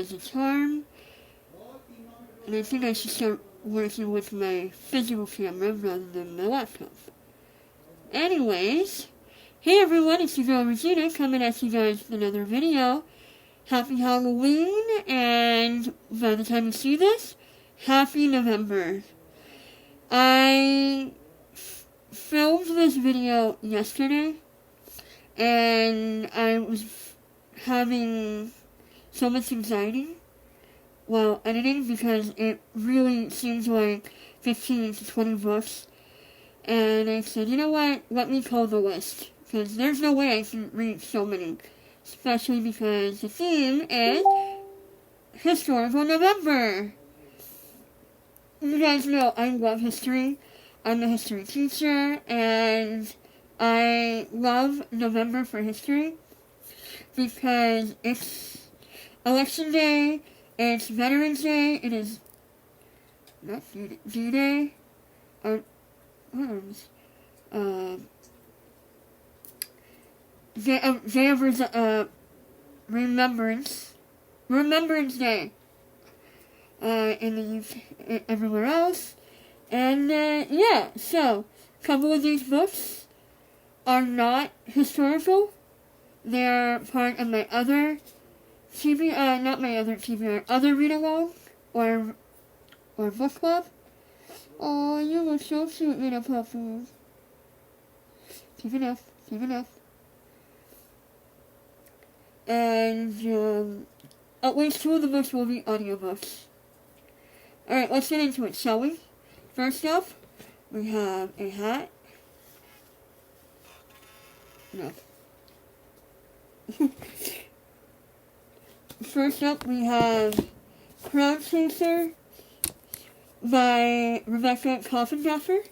as a charm. And I think I should start working with my physical camera rather than my laptop. Anyways, hey everyone, it's your girl Regina coming at you guys with another video. Happy Halloween, and by the time you see this, Happy November. I filmed this video yesterday, and I was having so much anxiety while editing because it really seems like 15 to 20 books. And I said, you know what, let me call the list, because there's no way I can read so many, especially because the theme is Historical November. You guys know I love history. I'm a history teacher, and I love November for history because it's Election Day, it's Veterans Day, it is not D-Day, or Day of Remembrance Day in the UK, everywhere else, and yeah, so a couple of these books are not historical. They're part of my other other read-along or book club. Oh, you look so cute, little puppy. Keep it up. And, at least two of the books will be audiobooks. Alright, let's get into it, shall we? First up, we have a hat. No. First up, we have Crown Chaser by Rebecca Coffindaffer.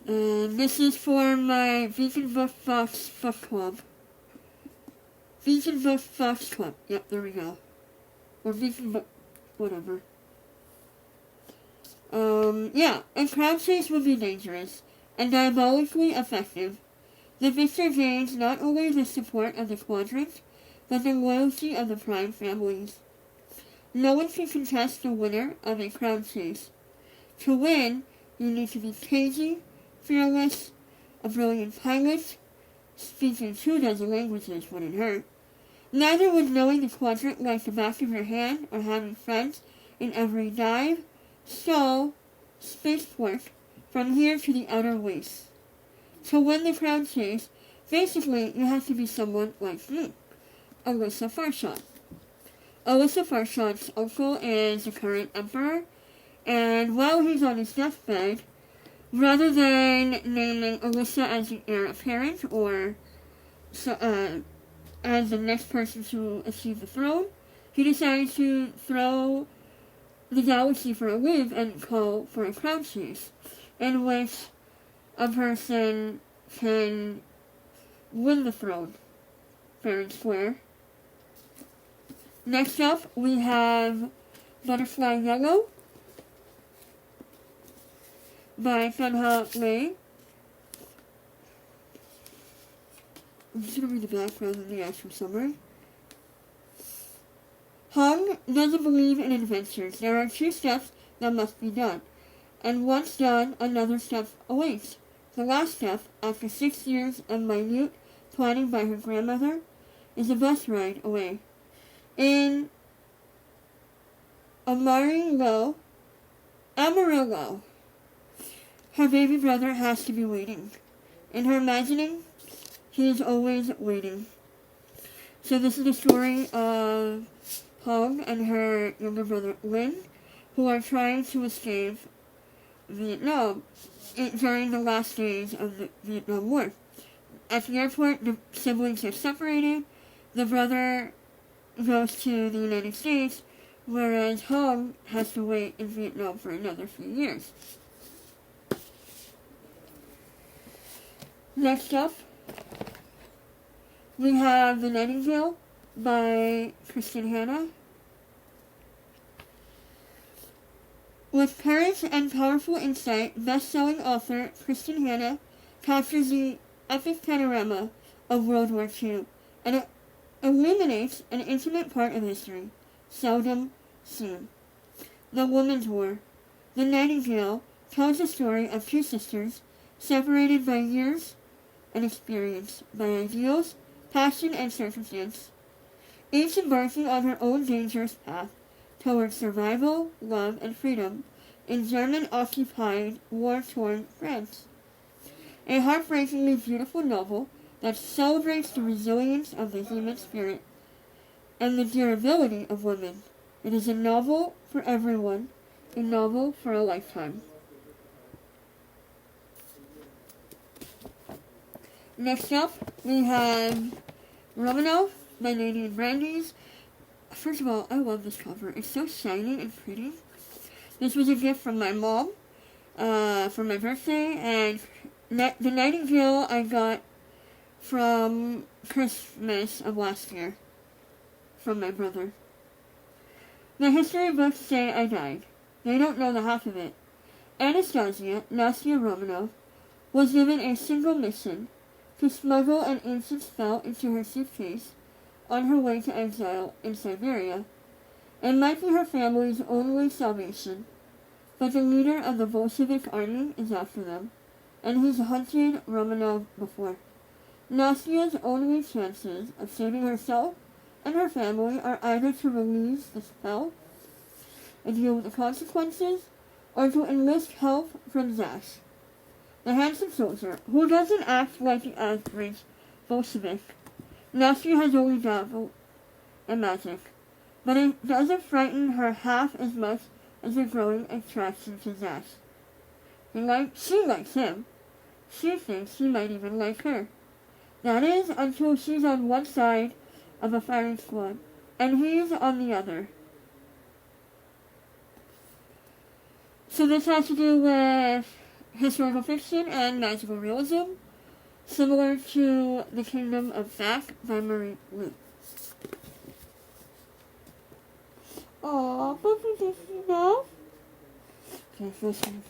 And this is for my Beacon Book Box Book Club. Beacon Book Box Club. Yep, there we go. Or Beacon Book, whatever. Yeah, a crowd chase would be dangerous and diabolically effective. The victor gains not only the support of the quadrant, but the loyalty of the prime families. No one can contest the winner of a crowd chase. To win, you need to be cagey, fearless, a brilliant pilot, speaking 2 dozen languages wouldn't hurt. Neither would knowing the quadrant like the back of your hand or having friends in every dive, stall, spaceport, from here to the outer wastes. To win the crowd chase, basically you have to be someone like me, Alyssa Farshad. Alyssa Farshad's uncle is the current emperor, and while he's on his deathbed, rather than naming Alyssa as the heir apparent or as the next person to achieve the throne, he decided to throw the galaxy for a loop and call for a crowd chase, in which a person can win the throne, fair and square. Next up, we have Butterfly Yellow by Fenha Lei. I'm just going to read the back rather than the actual summary. Hung doesn't believe in adventures. There are 2 steps that must be done, and once done, another step awaits. The last step, after 6 years of minute planning by her grandmother, is a bus ride away. In Amarillo, her baby brother has to be waiting. In her imagining, he is always waiting. So this is the story of Hong and her younger brother Lin, who are trying to escape Vietnam during the last days of the Vietnam War. At the airport, the siblings are separated. The brother goes to the United States, whereas Hong has to wait in Vietnam for another few years. Next up, we have The Nightingale by Kristen Hanna. With courage and powerful insight, best-selling author Kristen Hanna captures the epic panorama of World War II and illuminates an intimate part of history, seldom seen. The Women's War. The Nightingale tells the story of two sisters separated by years and experience, by ideals, passion, and circumstance, each embarking on her own dangerous path towards survival, love, and freedom in German-occupied, war-torn France. A heartbreakingly beautiful novel that celebrates the resilience of the human spirit and the durability of women. It is a novel for everyone, a novel for a lifetime. Next up, we have Romanov by Nadine Brandeis. First of all, I love this cover. It's so shiny and pretty. This was a gift from my mom for my birthday, and the Nightingale I got from Christmas of last year from my brother. The history books say I died. They don't know the half of it. Anastasia, Nastya Romanov, was given a single mission: to smuggle an ancient spell into her suitcase on her way to exile in Siberia. It might be her family's only salvation, but the leader of the Bolshevik army is after them, and he's hunted Romanov before. Nastya's only chances of saving herself and her family are either to release the spell and deal with the consequences, or to enlist help from Zash, the handsome soldier who doesn't act like the average Bolshevik. Nastya has only dabbled in magic, but it doesn't frighten her half as much as the growing attraction to Zash. She likes him. She thinks he might even like her. That is, until she's on one side of a firing squad, and he's on the other. So this has to do with historical fiction and magical realism, similar to The Kingdom of Zack by Marie Lu. Aww, puppy, did you know? Okay, first one.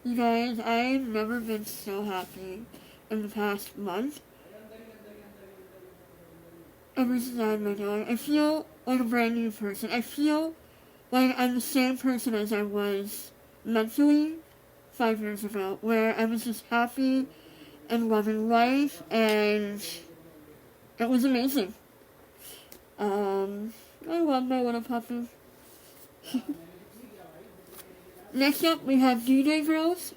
You guys, I've never been so happy in the past month. Ever since I had my daughter, I feel like a brand new person. I feel like I'm the same person as I was mentally 5 years ago, where I was just happy and loving life, and it was amazing. I love my little puppy. Next up, we have D-Day Girls,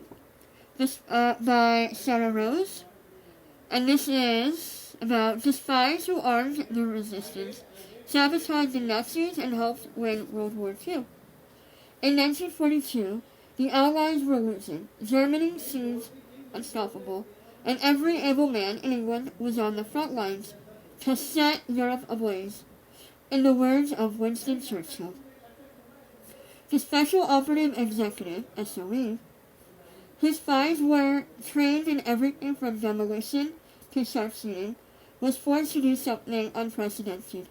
this by Sarah Rose, and this is about the spies who armed the resistance, sabotaged the Nazis, and helped win World War II. In 1942, the Allies were losing. Germany seemed unstoppable, and every able man in England was on the front lines to set Europe ablaze. In the words of Winston Churchill, the Special Operative Executive, SOE, whose spies were trained in everything from demolition to sharpshooting, was forced to do something unprecedented: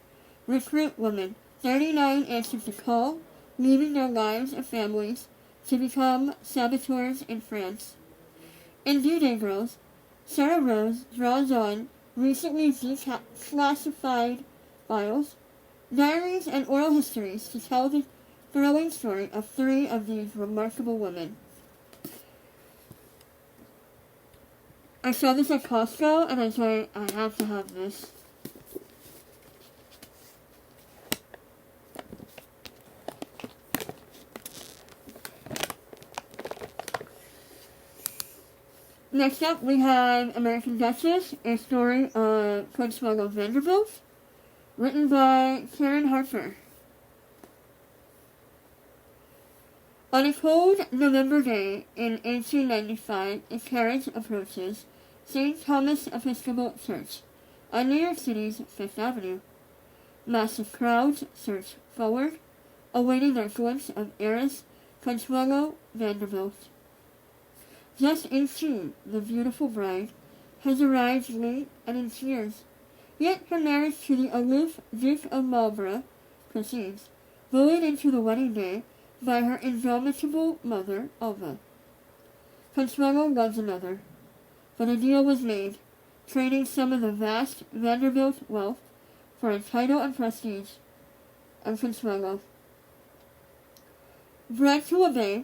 recruit women. 39 answered the call, leaving their lives and families to become saboteurs in France. In D-Day Girls, Sarah Rose draws on recently declassified files, diaries, and oral histories to tell the thrilling story of 3 of these remarkable women. I saw this at Costco, and I was like, I have to have this. Next up, we have American Duchess, a story of Consuelo Vanderbilt, written by Karen Harper. On a cold November day in 1895, a carriage approaches St. Thomas Episcopal Church on New York City's Fifth Avenue. Massive crowds surge forward, awaiting their glimpse of heiress Consuelo Vanderbilt. Just 18, the beautiful bride has arrived late and in tears, yet her marriage to the aloof Duke of Marlborough proceeds, bullied into the wedding day by her indomitable mother, Alva. Consuelo loves another. but a deal was made, trading some of the vast Vanderbilt wealth for a title and prestige and Consuelo. Bred to obey,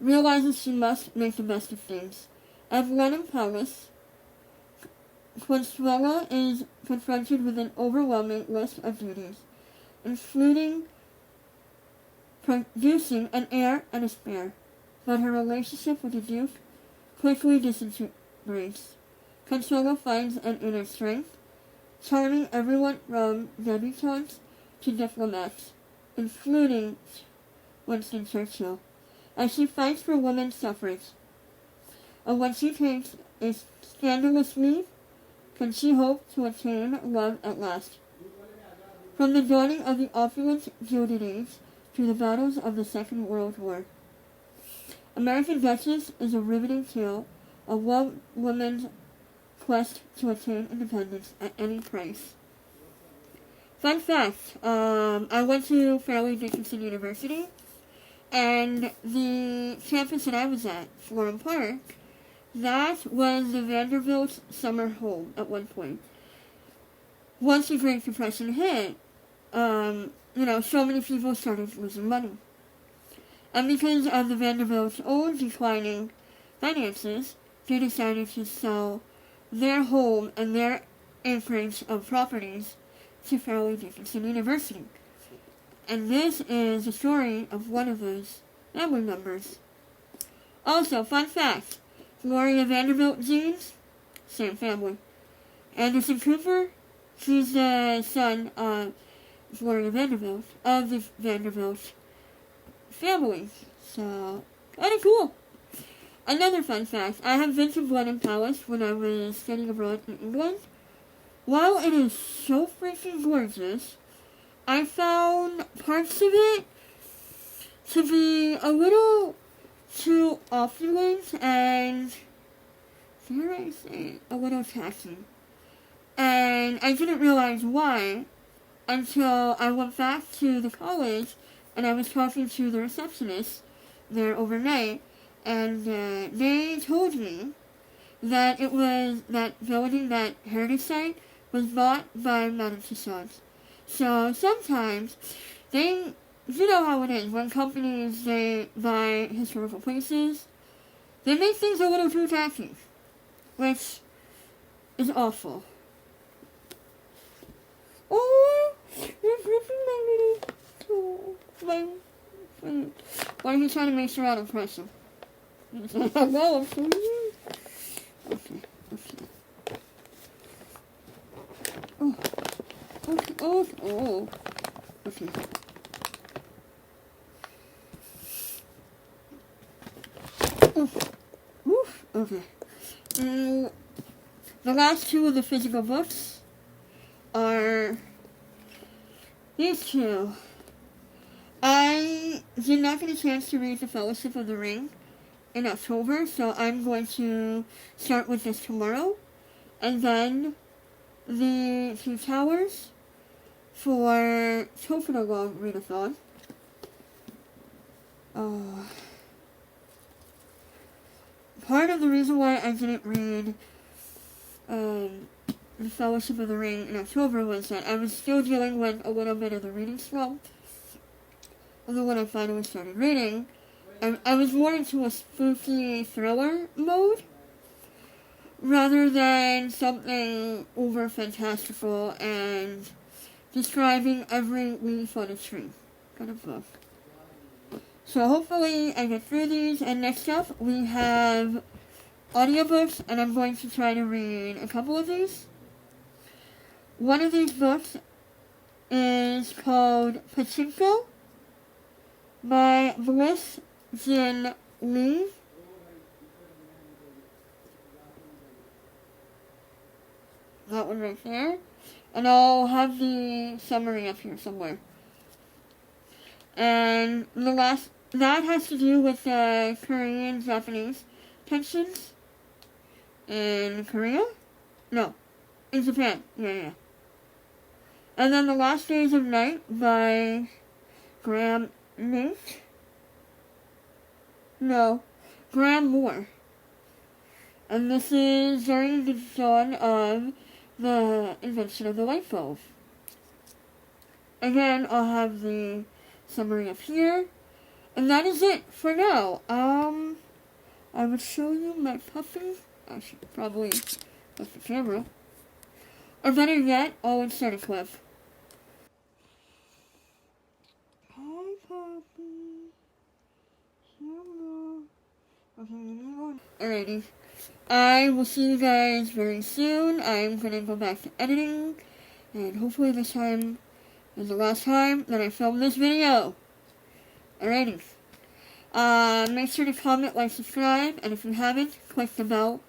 realizes she must make the best of things. At Blenheim Palace, Consuelo is confronted with an overwhelming list of duties, including producing an heir and a spare, but her relationship with the Duke quickly disintegrates. Consuelo finds an inner strength, charming everyone from debutantes to diplomats, including Winston Churchill, as she fights for women's suffrage. And when she takes a scandalous leave, can she hope to attain love at last? From the dawning of the opulent Gilded Age to the battles of the Second World War, American Duchess is a riveting tale of one woman's quest to attain independence at any price. Fun fact, I went to Fairleigh Dickinson University, and the campus that I was at, Florham Park, that was the Vanderbilt summer home at one point. Once the Great Depression hit, so many people started losing money. And because of the Vanderbilt's own declining finances, they decided to sell their home and their acreage of properties to Fairleigh Dickinson University. And this is the story of one of those family members. Also, fun fact, Gloria Vanderbilt Jeans, same family. Anderson Cooper, she's the son of Gloria Vanderbilt, of the Vanderbilt family. So, kind of cool. Another fun fact, I have been to Blenheim Palace when I was studying abroad in England. While it is so freaking gorgeous, I found parts of it to be a little too opulent and, dare I say, a little tacky. And I didn't realize why until I went back to the college and I was talking to the receptionist there overnight, and they told me that it was that building, that heritage site, was bought by Madame Tussauds. So sometimes you know how it is when companies, they buy historical places, they make things a little too tacky, which is awful. Oh, you're gripping my little toe. Why are you trying to make sure I don't crush him? No, I'm sorry. Okay. Oh. Okay. Okay. The last two of the physical books are these two. I did not get a chance to read The Fellowship of the Ring in October, so I'm going to start with this tomorrow. And then the Two Towers for Topinalong Readathon. Part of the reason why I didn't read The Fellowship of the Ring in October was that I was still dealing with a little bit of the reading slump. Although when I finally started reading, I was more into a spooky thriller mode rather than something over fantastical and describing every leaf on a tree kind of book. So hopefully I get through these, and next up we have audiobooks, and I'm going to try to read a couple of these. One of these books is called Pachinko by Bliss Jin Lee. That one right there. And I'll have the summary up here somewhere. And the last, that has to do with the Korean-Japanese tensions in Korea? No, in Japan. Yeah. And then The Last Days of Night by Graham Moore. And this is during the dawn of the invention of the light bulb. Again, I'll have the summary up here. And that is it for now. I would show you my puppy. I should probably put the camera. Or better yet, I'll insert a clip. Hi, puppy. Hello. Alrighty. I will see you guys very soon. I'm gonna go back to editing. And hopefully this time is the last time that I film this video. Alrighty. Make sure to comment, like, subscribe, and if you haven't, click the bell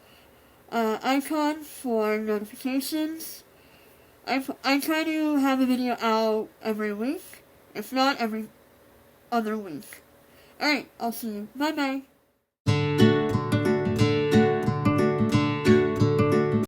icon for notifications. I try to have a video out every week, if not every other week. Alright, I'll see you. Bye-bye.